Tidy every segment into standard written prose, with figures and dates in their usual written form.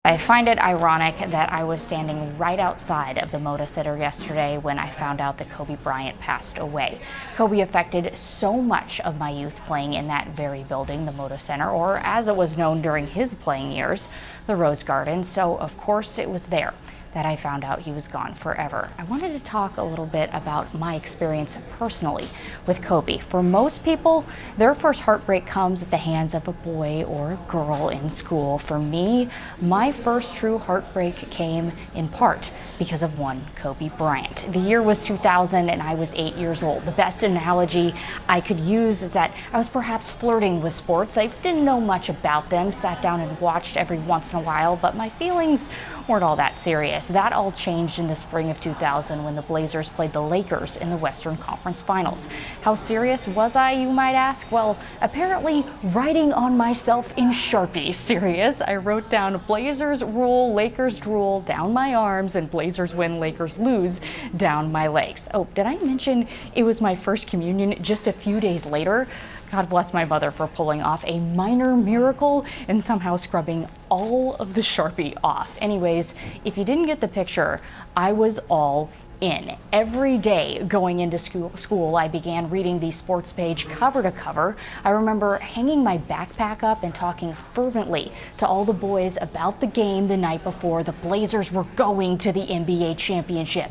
I find it ironic that I was standing right outside of the Moda Center yesterday when I found out that Kobe Bryant passed away. Kobe affected so much of my youth playing in that very building, the Moda Center, or as it was known during his playing years, the Rose Garden. So of course it was there that I found out he was gone forever. I wanted to talk a little bit about my experience personally with Kobe. For most people, their first heartbreak comes at the hands of a boy or a girl in school. For me, my first true heartbreak came in part because of one Kobe Bryant. The year was 2000 and I was 8 years old. The best analogy I could use is that I was perhaps flirting with sports. I didn't know much about them, sat down and watched every once in a while, but my feelings weren't all that serious. That all changed in the spring of 2000 when the Blazers played the Lakers in the Western Conference Finals. How serious was I, you might ask? Well, apparently writing on myself in Sharpie. Serious. I wrote down Blazers rule, Lakers drool down my arms, and Blazers win, Lakers lose down my legs. Oh, did I mention it was my first communion just a few days later? God bless my mother for pulling off a minor miracle and somehow scrubbing all of the Sharpie off. Anyways, if you didn't get the picture, I was all in. Every day going into school, I began reading the sports page cover to cover. I remember hanging my backpack up and talking fervently to all the boys about the game the night before. The Blazers were going to the NBA championship.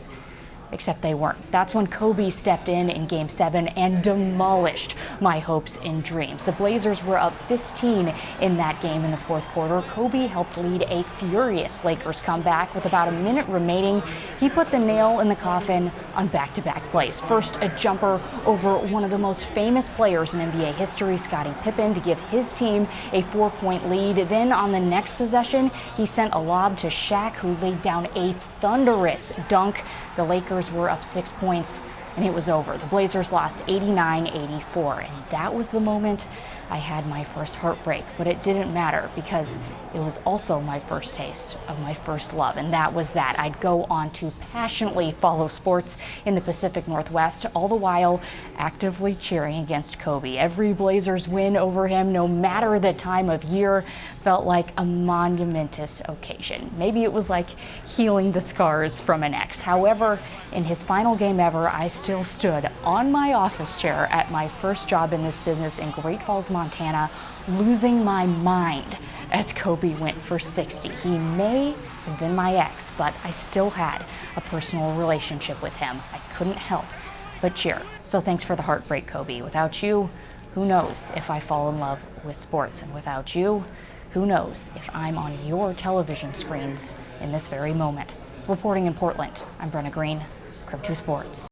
Except they weren't. That's when Kobe stepped in Game 7 and demolished my hopes and dreams. The Blazers were up 15 in that game in the fourth quarter. Kobe helped lead a furious Lakers comeback with about a minute remaining. He put the nail in the coffin on back-to-back plays. First, a jumper over one of the most famous players in NBA history, Scottie Pippen, to give his team a 4-point lead. Then on the next possession, he sent a lob to Shaq, who laid down a thunderous dunk. The Lakers were up 6 points and it was over. The Blazers lost 89-84, and that was the moment I had my first heartbreak. But it didn't matter because it was also my first taste of my first love, and that was that I'd go on to passionately follow sports in the Pacific Northwest, all the while actively cheering against Kobe. Every Blazers win over him, no matter the time of year, felt like a monumentous occasion. Maybe it was like healing the scars from an ex. However, in his final game ever, I still stood on my office chair at my first job in this business in Great Falls, Montana, losing my mind as Kobe went for 60. He may have been my ex, but I still had a personal relationship with him. I couldn't help but cheer. So thanks for the heartbreak, Kobe. Without you, who knows if I fall in love with sports? And without you, who knows if I'm on your television screens in this very moment? Reporting in Portland, I'm Brenna Greene, KREM 2 Sports.